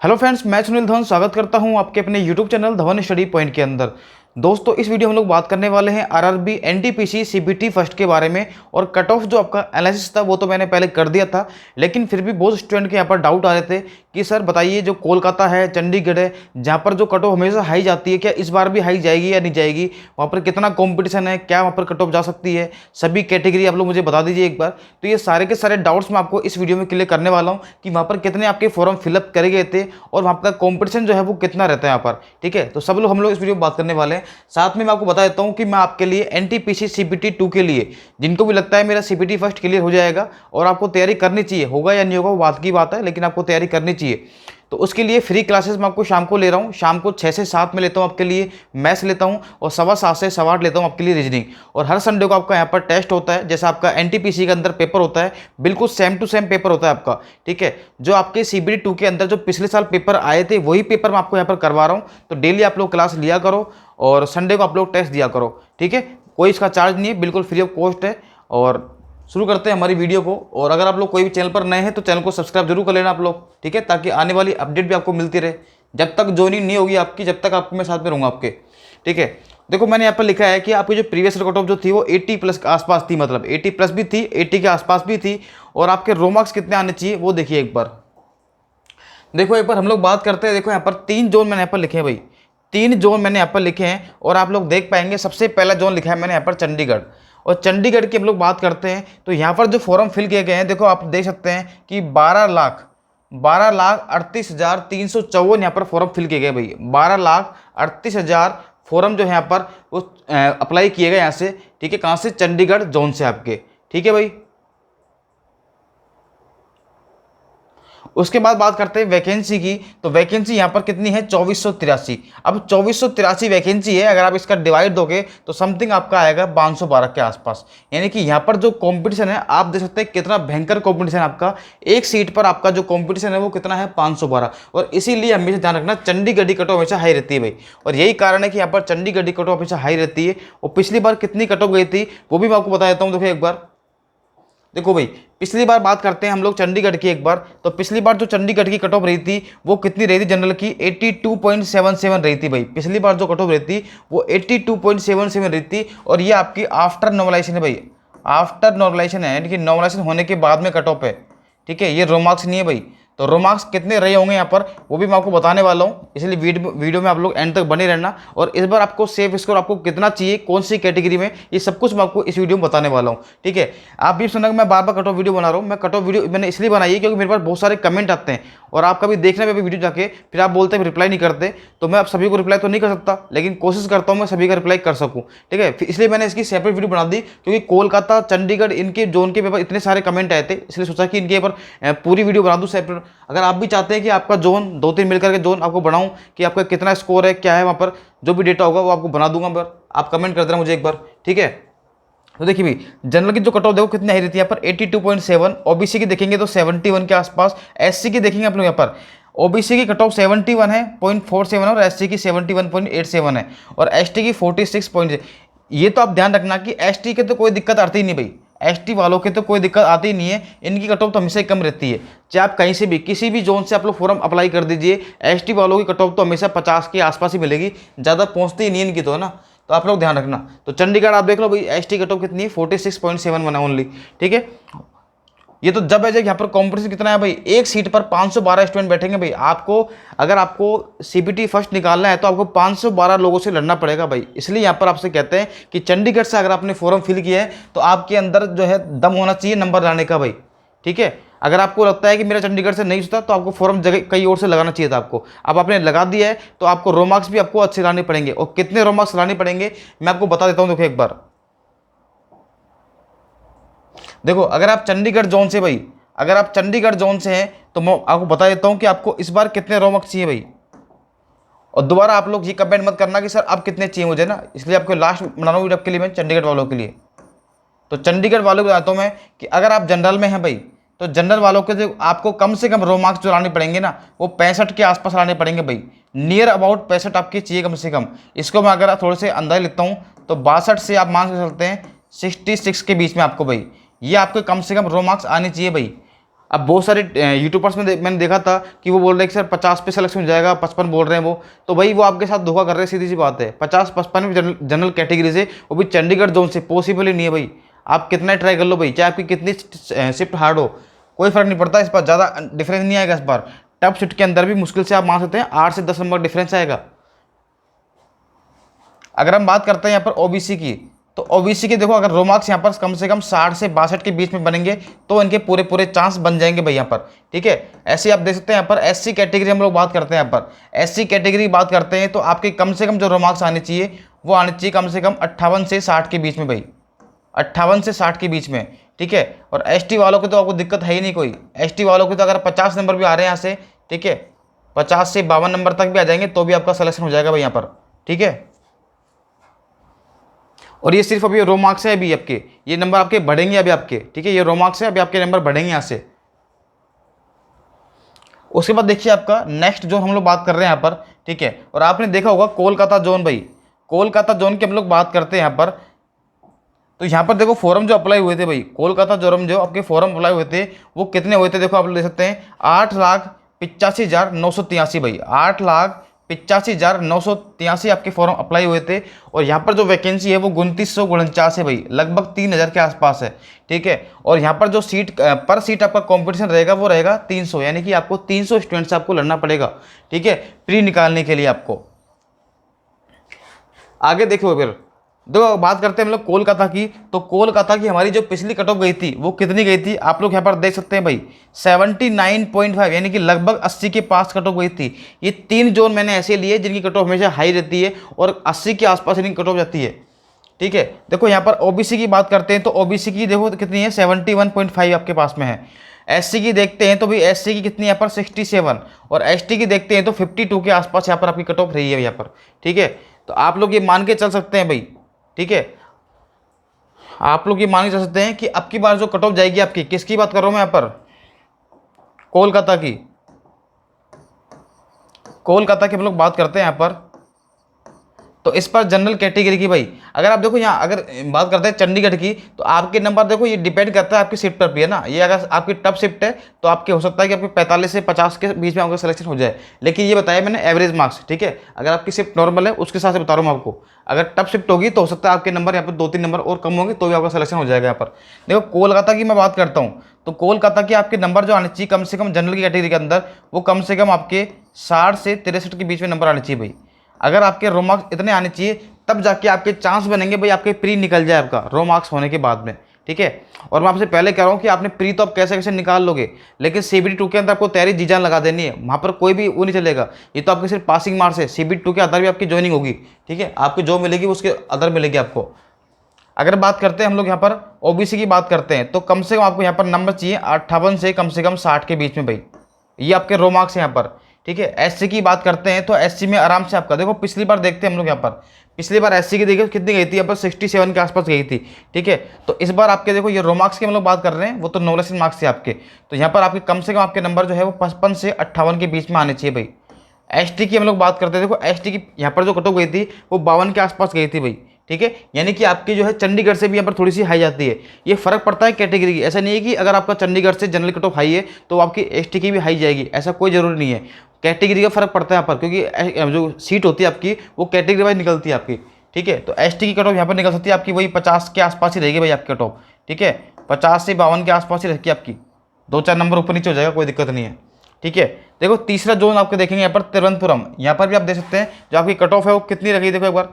Hello friends, मैं सुनील धवन स्वागत करता हूं आपके अपने YouTube channel Dhawan study point के अंदर। दोस्तों, इस वीडियो में हम लोग बात करने वाले हैं आरआरबी एनटीपीसी सीबीटी फर्स्ट के बारे में। और कट ऑफ जो आपका एनालिसिस था वो तो मैंने पहले कर दिया था, लेकिन फिर भी बहुत स्टूडेंट के यहाँ पर डाउट आ रहे थे कि सर बताइए, जो कोलकाता है, चंडीगढ़ है, जहाँ पर जो कट ऑफ हमेशा हाई जाती है, क्या इस बार भी हाई जाएगी या नहीं जाएगी? वहाँ पर कितना कॉम्पिटिशन है, क्या वहाँ पर कट ऑफ जा सकती है? सभी कैटेगरी आप लोग मुझे बता दीजिए एक बार। तो ये सारे के सारे डाउट्स मैं आपको इस वीडियो में क्लियर करने वाला हूँ कि वहाँ पर कितने आपके फॉर्म फिलअप करे गए थे और वहाँ पर कॉम्पिटिशन जो है वो कितना रहता है यहाँ पर। ठीक है, तो सब लोग हम लोग इस वीडियो में बात करने वाले हैं। साथ में मैं आपको बता देता हूं कि मैं आपके लिए एनटीपीसी सीबीटी 2 के लिए, जिनको भी लगता है मेरा सीबीटी फर्स्ट क्लियर हो जाएगा और आपको तैयारी करनी चाहिए, होगा या नहीं होगा वो बात की बात है, लेकिन आपको तैयारी करनी चाहिए, तो उसके लिए फ्री क्लासेस मैं आपको शाम को ले रहा हूँ। शाम को 6 से 7 में लेता हूँ आपके लिए मैथ्स लेता हूँ, और 7:15 से 8:15 लेता हूँ आपके लिए रीजनिंग। और हर संडे को आपका यहाँ पर टेस्ट होता है, जैसा आपका एनटीपीसी के अंदर पेपर होता है, बिल्कुल सेम टू सेम पेपर होता है आपका। ठीक है, जो आपके सीबीटी 2 के अंदर जो पिछले साल पेपर आए थे वही पेपर मैं आपको यहाँ पर करवा रहा हूँ। तो डेली आप लोग क्लास लिया करो और संडे को आप लोग टेस्ट दिया करो। ठीक है, कोई इसका चार्ज नहीं है, बिल्कुल फ्री ऑफ कॉस्ट है। और शुरू करते हैं हमारी वीडियो को। और अगर आप लोग कोई भी चैनल पर नए हैं तो चैनल को सब्सक्राइब जरूर कर लेना आप लोग, ठीक है, ताकि आने वाली अपडेट भी आपको मिलती रहे। जब तक ज्वाइनिंग नहीं होगी आपकी, जब तक आपको मैं साथ में रहूँगा आपके। ठीक है, देखो मैंने यहाँ पर लिखा है कि आपकी जो प्रीवियस कट ऑफ जो थी वो 80 प्लस के आसपास थी, मतलब 80 प्लस भी थी, 80 के आसपास भी थी। और आपके रो मार्क्स कितने आने चाहिए वो देखिए एक बार। देखो एक बार हम लोग बात करते हैं। देखो यहाँ पर 3 जोन मैंने यहाँ पर लिखे हैं भाई, 3 जोन मैंने यहाँ पर लिखे हैं। और आप लोग देख पाएंगे सबसे पहला जोन लिखा है मैंने यहाँ पर चंडीगढ़। और चंडीगढ़ की हम लोग बात करते हैं तो यहाँ पर जो फॉर्म फिल किए गए हैं, देखो आप देख सकते हैं कि 12,38,354 यहाँ पर फॉर्म फिल किए गए भाई। 12,38,000 फॉर्म जो है यहाँ पर वो अप्लाई किए गए यहाँ से। ठीक है, कहाँ से? चंडीगढ़ जोन से आपके। ठीक है भाई, उसके बाद बात करते हैं वैकेंसी की। तो वैकेंसी यहाँ पर कितनी है? 2483। अब 2483 वैकेंसी है, अगर आप इसका डिवाइड दोगे तो समथिंग आपका आएगा 512 के आसपास। यानी कि यहाँ पर जो कंपटीशन है आप देख सकते हैं कितना भयंकर कंपटीशन है आपका। एक सीट पर आपका जो कंपटीशन है वो कितना है? 512। और इसीलिए हमेशा ध्यान रखना, चंडीगढ़ की कट ऑफ हमेशा हाई रहती है भाई। और यही कारण है कि यहाँ पर चंडीगढ़ की कट ऑफ हमेशा हाई रहती है। और पिछली बार कितनी कट ऑफ गई थी वो भी मैं आपको बता देता हूँ। देखो एक बार, देखो भाई, पिछली बार बात करते हैं हम लोग चंडीगढ़ की एक बार। तो पिछली बार जो चंडीगढ़ की कट ऑफ रही थी वो कितनी रही थी? जनरल की 82.77 रही थी भाई। पिछली बार जो कट ऑफ रही थी वो 82.77 रही थी। और ये आपकी आफ्टर नॉर्मलाइजेशन है भाई, आफ्टर नॉर्मलाइजेशन है, यानी कि नॉर्मलाइजेशन होने के बाद में कट ऑफ है। ठीक है, ये रो मार्क्स नहीं है भाई। तो रो मार्क्स कितने रहे होंगे यहाँ पर वो भी मैं आपको बताने वाला हूँ, इसलिए वीडियो में आप लोग एंड तक बने रहना। और इस बार आपको सेफ स्कोर आपको कितना चाहिए, कौन सी कैटेगरी में, ये सब कुछ मैं आपको इस वीडियो में बताने वाला हूँ। ठीक है, आप भी सुना कि मैं बार बार कट ऑफ वीडियो बना रहा हूँ। मैं कट ऑफ वीडियो मैंने इसलिए बनाई है क्योंकि मेरे पास बहुत सारे कमेंट आते हैं और आप कभी देखने में भी वीडियो जाके फिर आप बोलते हैं रिप्लाई नहीं करते। तो मैं आप सभी को रिप्लाई तो नहीं कर सकता, लेकिन कोशिश करता हूँ मैं सभी का रिप्लाई कर सकूँ। ठीक है, इसलिए मैंने इसकी सेपरेट वीडियो बना दी, क्योंकि कोलकाता, चंडीगढ़, इनके जोन के पेपर इतने सारे कमेंट आए थे, इसलिए सोचा कि इनके ऊपर पूरी वीडियो बना दूँ सेपरेट। अगर आप भी चाहते हैं कि आपका जोन 2-3 मिलकर के जोन आपको बनाऊं कि आपका कितना स्कोर है, क्या है, वहाँ पर जो भी डेटा होगा वो आपको बना दूंगा। पर आप कमेंट कर देना मुझे एक बार। ठीक है, तो देखिए भाई, जनरल की जो कट ऑफ देखो कितनी हाई रहती है यहाँ पर 82.7। ओबीसी की देखेंगे तो 71 के आसपास। एससी की देखेंगे आप लोग यहाँ पर, ओबीसी की कट ऑफ 71 है 0.47 है, और एससी की 71.87 है, और एसटी की 46. ये तो आप ध्यान रखना कि एसटी के तो कोई दिक्कत आती ही नहीं भाई, एसटी वालों के तो कोई दिक्कत आती ही नहीं है। इनकी कट ऑफ तो हमेशा ही कम रहती है, चाहे आप कहीं से भी किसी भी जोन से आप लोग फॉर्म अप्लाई कर दीजिए, एसटी वालों की कट ऑफ तो हमेशा 50 के आसपास ही मिलेगी, ज़्यादा पहुंचती ही नहीं इनकी तो, है ना। तो आप लोग ध्यान रखना। तो चंडीगढ़ आप देख लो भाई, एसटी कट ऑफ कितनी है? 46.71 है ओनली। ठीक है, ये तो जब है जब यहाँ पर कॉम्पिटिशन कितना है भाई, एक सीट पर 512 स्टूडेंट बैठेंगे भाई। आपको अगर आपको सीबीटी फर्स्ट निकालना है तो आपको 512 लोगों से लड़ना पड़ेगा भाई। इसलिए यहाँ पर आपसे कहते हैं कि चंडीगढ़ से अगर आपने फॉर्म फिल किया है तो आपके अंदर जो है दम होना चाहिए नंबर लाने का भाई। ठीक है, अगर आपको लगता है कि मेरा चंडीगढ़ से नहीं होता तो आपको फॉर्म जगह कहीं और से लगाना चाहिए था आपको। अब आपने लगा दिया है तो आपको रो मार्क्स भी आपको अच्छे लाने पड़ेंगे। और कितने रो मार्क्स लाने पड़ेंगे मैं आपको बता देता हूँ। देखो एक बार, देखो अगर आप चंडीगढ़ जोन से भाई, अगर आप चंडीगढ़ जोन से हैं तो मैं आपको बता देता हूं कि आपको इस बार कितने रो मार्क्स चाहिए भाई। और दोबारा आप लोग ये कमेंट मत करना कि सर अब कितने चाहिए मुझे ना, इसलिए आपको लास्ट बना रहा हूँ आपके लिए मैं चंडीगढ़ वालों के लिए। तो चंडीगढ़ वालों को बताता हूँ मैं कि अगर आप जनरल में हैं भाई तो जनरल वालों के जो आपको कम से कम रो मार्क्स जो लाने पड़ेंगे ना वो 65 के आसपास लाने पड़ेंगे भाई। नियर अबाउट 65 आपके चाहिए कम से कम। इसको मैं अगर थोड़े से अंदाजा लिखता हूँ तो 62 से आप मान के चलते हैं 66 के बीच में आपको भाई, ये आपके कम से कम रो मार्क्स आने चाहिए भाई। अब बहुत सारे यूट्यूबर्स में मैंने देखा था कि वो बोल रहे हैं कि सर 50 पे सिलेक्शन हो जाएगा, 55 बोल रहे हैं वो, तो भाई वो आपके साथ धोखा कर रहे हैं, सीधी सी बात है। 50-55 में जनरल कैटेगरी से, वो भी चंडीगढ़ जोन से, पॉसिबल ही नहीं है भाई। आप कितना ट्राई कर लो भाई, चाहे आपकी कितनी शिफ्ट हार्ड हो, कोई फर्क नहीं पड़ता, इस पर ज़्यादा डिफरेंस नहीं आएगा। इस बार टफ शिफ्ट के अंदर भी मुश्किल से आप मान सकते हैं 8 से 10 नंबर डिफरेंस आएगा। अगर हम बात करते हैं यहाँ पर ओबीसी की, तो ओबीसी के देखो, अगर रो मार्क्स यहाँ पर कम से कम 60 से 62 के बीच में बनेंगे तो इनके पूरे पूरे चांस बन जाएंगे भाई यहाँ पर, ठीक है। ऐसे आप देख सकते हैं यहाँ पर एससी कैटेगरी हम लोग बात करते हैं, यहाँ पर एससी कैटेगरी बात करते हैं तो आपके कम से कम जो रो मार्क्स आने चाहिए वो आने चाहिए कम से कम 58 से 60 के बीच में भाई, 58 से 60 के बीच में, ठीक है। और एसटी वालों की तो आपको दिक्कत है ही नहीं कोई। एसटी वालों की तो अगर 50 नंबर भी आ रहे हैं यहाँ से, ठीक है, 50 से 52 नंबर तक भी आ जाएंगे तो भी आपका सिलेक्शन हो जाएगा भाई यहाँ पर, ठीक है। और ये सिर्फ अभी रो मार्क्स है, अभी आपके ये नंबर आपके बढ़ेंगे अभी आपके, ठीक है, ये रो मार्क्स है, अभी आपके नंबर बढ़ेंगे यहाँ से। उसके बाद देखिए आपका नेक्स्ट जोन हम लोग बात कर रहे हैं यहाँ पर, ठीक है। और आपने देखा होगा कोलकाता जोन भाई, कोलकाता जोन की हम लोग बात करते हैं यहाँ पर। तो यहाँ पर देखो फॉर्म जो अप्लाई हुए थे भाई, कोलकाता जोन जो आपके फॉर्म अप्लाई हुए थे वो कितने हुए थे, देखो आप देख सकते हैं 8,85,983 भाई, 8,85,983 आपके फॉर्म अप्लाई हुए थे। और यहाँ पर जो वैकेंसी है वो 2949 है भाई, लगभग 3,000 के आसपास है, ठीक है। और यहाँ पर जो सीट पर सीट आपका कंपटीशन रहेगा वो रहेगा 300, यानी कि आपको 300 स्टूडेंट से आपको लड़ना पड़ेगा, ठीक है, प्री निकालने के लिए आपको। आगे देखो फिर देखो बात करते हैं हम लोग कोलकाता की, तो कोलकाता की हमारी जो पिछली कट ऑफ गई थी वो कितनी गई थी, आप लोग यहाँ पर देख सकते हैं भाई 79.5, यानी कि लगभग 80 के पास कट ऑफ गई थी। ये 3 जोन मैंने ऐसे लिए जिनकी कट ऑफ हमेशा हाई रहती है और 80 के आसपास इनकी कट ऑफ जाती है, ठीक है। देखो यहाँ पर ओबीसी की बात करते हैं तो ओबीसी की देखो कितनी है 71.5 आपके पास में है। एससी की देखते हैं तो भाई एससी की कितनी यहाँ पर 67, और एसटी की देखते हैं तो 52 के आसपास यहाँ पर आपकी कट ऑफ रही है यहाँ पर, ठीक है। तो आप लोग ये मान के चल सकते हैं भाई, ठीक है, आप लोग ये मान के चल सकते हैं कि अब की बार जो कट ऑफ जाएगी आपकी, किसकी बात कर रहा हूं मैं यहाँ पर, कोलकाता की। कोलकाता की हम लोग बात करते हैं यहाँ पर, तो इस पर जनरल कैटेगरी की भाई अगर आप देखो यहाँ, अगर बात करते हैं चंडीगढ़ की, तो आपके नंबर देखो ये डिपेंड करता है आपकी शिफ्ट पर भी है ना। ये अगर आपकी टफ शिफ्ट है तो आपके हो सकता है कि आपके 45 से 50 के बीच में आपका सिलेक्शन हो जाए, लेकिन ये बताया मैंने एवरेज मार्क्स, ठीक है। अगर आपकी शिफ्ट नॉर्मल है उसके हिसाब से बता रहा हूँ आपको, अगर टफ शिफ्ट होगी तो हो सकता है आपके नंबर यहाँ पर 2-3 नंबर और कम होंगे तो भी आपका सिलेक्शन हो जाएगा यहाँ पर। देखो कोलकाता की मैं बात करता हूँ, तो कोलकाता के आपके नंबर जो आने चाहिए कम से कम जनरल की कैटेगरी के अंदर, वो कम से कम आपके 60 से 63 के बीच में नंबर आने चाहिए भाई। अगर आपके रो मार्क्स इतने आने चाहिए तब जाके आपके चांस बनेंगे भाई, आपके प्री निकल जाए आपका रो मार्क्स होने के बाद में, ठीक है। और मैं आपसे पहले कह रहा हूँ कि आपने प्री तो आप कैसे कैसे निकाल लोगे, लेकिन CBT 2 के अंदर आपको तैयारी जी जान लगा देनी है, वहाँ पर कोई भी वो नहीं चलेगा। ये तो आपके सिर्फ पासिंग मार्क्स है, CBT 2 के अंदर भी आपकी ज्वाइनिंग होगी, ठीक है, आपकी जो मिलेगी उसके अदर मिलेगी आपको। अगर बात करते हैं हम लोग यहाँ पर ओबीसी की बात करते हैं, तो कम से कम आपको यहाँ पर नंबर चाहिए 58 से कम 60 के बीच में भाई, ये आपके रो मार्क्स हैं यहाँ पर, ठीक है। एससी की बात करते हैं तो एससी में आराम से आपका देखो पिछली बार देखते हैं हम लोग यहाँ पर, पिछली बार एससी की देखिए कितनी गई थी यहाँ पर 67 के आसपास गई थी, ठीक है। तो इस बार आपके देखो ये रो मार्क्स की हम लोग बात कर रहे हैं, वो तो नॉलेज मार्क्स थे आपके, तो यहाँ पर आपके कम से कम आपके नंबर जो है वो 55 से 58 के बीच में आने चाहिए भाई। एसटी की हम लोग बात करते हैं, देखो एसटी की यहाँ पर जो कट ऑफ गई थी वो 52 के आसपास गई थी भाई, ठीक है। यानी कि आपकी जो है चंडीगढ़ से भी यहाँ पर थोड़ी सी हाई जाती है, ये फर्क पड़ता है कैटेगरी की। ऐसा नहीं है कि अगर आपका चंडीगढ़ से जनरल कट ऑफ हाई है तो आपकी एसटी की भी हाई जाएगी, ऐसा कोई जरूरी नहीं है। कैटेगरी का फर्क पड़ता है यहाँ पर, क्योंकि जो सीट होती है आपकी वो कैटेगरी वाइज निकलती है आपकी, ठीक है। तो एसटी की कट ऑफ यहाँ पर निकल सकती है आपकी वही 50 के आसपास ही रहेगी भाई आपकी कट ऑफ, ठीक है, 50 से 52 के आसपास ही रहेगी आपकी, 2-4 नंबर ऊपर नीचे हो जाएगा, कोई दिक्कत नहीं है, ठीक है। देखो तीसरा जोन आपको देखेंगे यहाँ पर तिरुवनंतपुरम, यहाँ पर भी आप देख सकते हैं जो आपकी कट ऑफ है वो कितनी रखी, देखो एक बार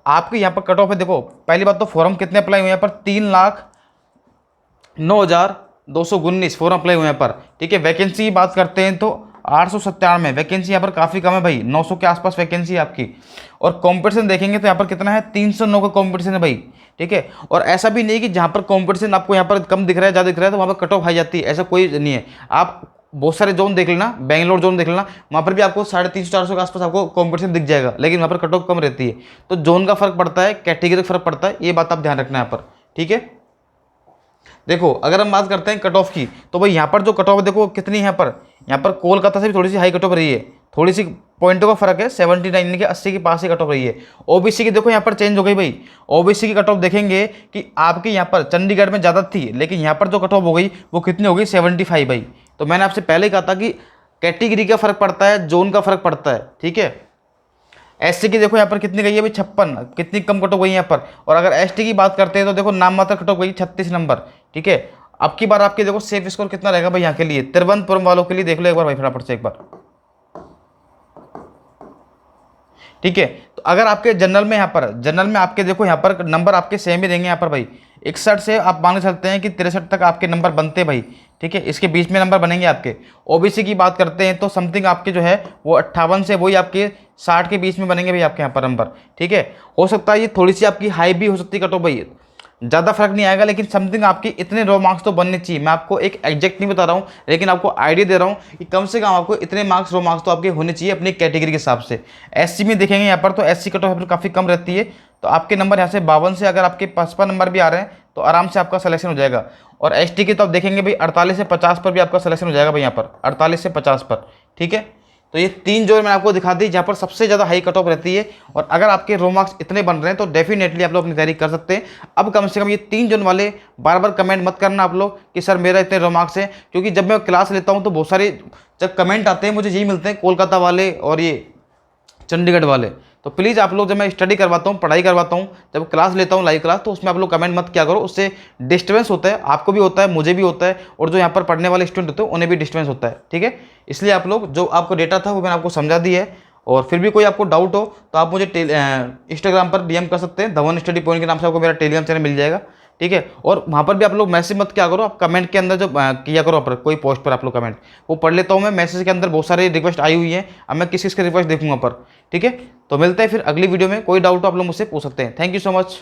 आपकी यहाँ पर कट ऑफ है। देखो पहली बात तो फॉर्म कितने अप्लाई हुए यहाँ पर 3,09,219 फॉर्म अप्लाई हुए यहाँ पर, ठीक है। वैकेंसी की बात करते हैं तो 897 वैकेंसी यहाँ पर काफ़ी कम है भाई, 900 के आसपास वैकेंसी है आपकी। और कंपटीशन देखेंगे तो यहाँ पर कितना है 309 का कंपटीशन है भाई, ठीक है। और ऐसा भी नहीं कि जहाँ पर कंपटीशन आपको यहाँ पर कम दिख रहा है ज़्यादा दिख रहा है तो वहाँ पर कट ऑफ हाई जाती है, ऐसा कोई नहीं है। आप बहुत सारे जोन देख लेना, बेंगलोर जोन देख लेना, वहाँ पर भी आपको 350-400 के आसपास आपको कंपटीशन दिख जाएगा, लेकिन वहाँ पर कट ऑफ कम रहती है। तो जोन का फर्क पड़ता है, कैटेगरी का फर्क पड़ता है, ये बात आप ध्यान रखना यहाँ पर, ठीक है। देखो अगर हम बात करते हैं कट ऑफ की, तो भाई यहाँ पर जो कट ऑफ देखो कितनी है यहाँ पर कोलकाता से भी थोड़ी सी हाई कट ऑफ रही है, थोड़ी सी पॉइंटों का फर्क है, 79 यानी कि 80 के पास ही कट ऑफ रही है। ओबीसी की देखो यहाँ पर चेंज हो गई भाई। ओबीसी की कट ऑफ देखेंगे कि आपके यहाँ पर चंडीगढ़ में ज़्यादा थी, लेकिन यहाँ पर जो कट ऑफ हो गई वो कितनी हो गई, 75 भाई। तो मैंने आपसे पहले ही कहा था कि कैटेगरी का फर्क पड़ता है, जोन का फर्क पड़ता है, ठीक है। एससी की देखो यहाँ पर कितनी गई है भाई, 56, कितनी कम कट ऑफ गई है यहाँ पर। और अगर एसटी की बात करते हैं तो देखो नाम मात्र कट ऑफ गई 36 नंबर, ठीक है। अब की बार आपके देखो सेफ स्कोर कितना रहेगा भाई यहाँ के लिए, तिरुवनंतपुरम वालों के लिए देख लो एक बार भाई फटाफट से एक बार, ठीक है। तो अगर आपके जनरल में यहाँ पर, जनरल में आपके देखो यहाँ पर नंबर आपके सेम ही रहेंगे यहाँ पर भाई, 61 से आप मान के चलते हैं कि 63 तक आपके नंबर बनते हैं भाई, ठीक है। इसके बीच में नंबर बनेंगे आपके। ओबीसी की बात करते हैं तो समथिंग आपके जो है वो 58 से वही आपके 60 के बीच में बनेंगे भाई आपके यहाँ पर नंबर, ठीक है। हो सकता है ये थोड़ी सी आपकी हाई भी हो सकती है कट ऑफ भाई, ज़्यादा फर्क नहीं आएगा, लेकिन समथिंग आपकी इतने रो मार्क्स तो बनने चाहिए। मैं आपको एक एग्जैक्ट नहीं बता रहा हूँ, लेकिन आपको आइडिया दे रहा हूँ कि कम से कम आपको इतने मार्क्स, रो मार्क्स तो आपके होने चाहिए अपनी कैटेगरी के हिसाब से। एससी में देखेंगे यहाँ पर तो एससी कट ऑफ काफ़ी कम रहती है, तो आपके नंबर यहाँ से 52 से अगर आपके 55 नंबर भी आ रहे हैं तो आराम से आपका सिलेक्शन हो जाएगा। और एसटी की तो आप देखेंगे भाई 48 से 50 पर भी आपका सिलेक्शन हो जाएगा भाई यहाँ पर, 48 से 50 पर, ठीक है। तो ये 3 जोन मैंने आपको दिखा दी जहाँ पर सबसे ज़्यादा हाई कट ऑफ रहती है। और अगर आपके रो मार्क्स इतने बन रहे हैं तो डेफिनेटली आप लोग अपनी तैयारी कर सकते हैं। अब कम से कम ये 3 जोन वाले बार बार कमेंट मत करना आप लोग कि सर मेरा इतने रो मार्क्स हैं, क्योंकि जब मैं क्लास लेता हूँ तो बहुत सारे जब कमेंट आते हैं मुझे यही मिलते हैं, कोलकाता वाले और ये चंडीगढ़ वाले। तो प्लीज़ आप लोग, जब मैं स्टडी करवाता हूँ, पढ़ाई करवाता हूँ, जब क्लास लेता हूँ लाइव क्लास, तो उसमें आप लोग कमेंट मत किया करो, उससे डिस्टर्बेंस होता है, आपको भी होता है, मुझे भी होता है, और जो यहाँ पर पढ़ने वाले स्टूडेंट होते हैं उन्हें भी डिस्टर्बेंस होता है, ठीक है। इसलिए आप लोग, जो आपको डेटा था वो मैंने आपको समझा दी है। और फिर भी कोई आपको डाउट हो तो आप मुझे इंस्टाग्राम पर डीएम कर सकते हैं, धवन स्टडी पॉइंट के नाम से आपको मेरा टेलीग्राम चैनल मिल जाएगा, ठीक है। और वहाँ पर भी आप लोग मैसेज मत किया करो, आप कमेंट के अंदर जो किया करो पर कोई पोस्ट पर आप लोग कमेंट, वो पढ़ लेता हूँ मैं। मैसेज के अंदर बहुत सारे रिक्वेस्ट आई हुई है, अब मैं किस किस के रिक्वेस्ट देखूंगा पर, ठीक है। तो मिलते हैं फिर अगली वीडियो में, कोई डाउट हो आप लोग मुझसे पूछ सकते हैं। Thank you so much.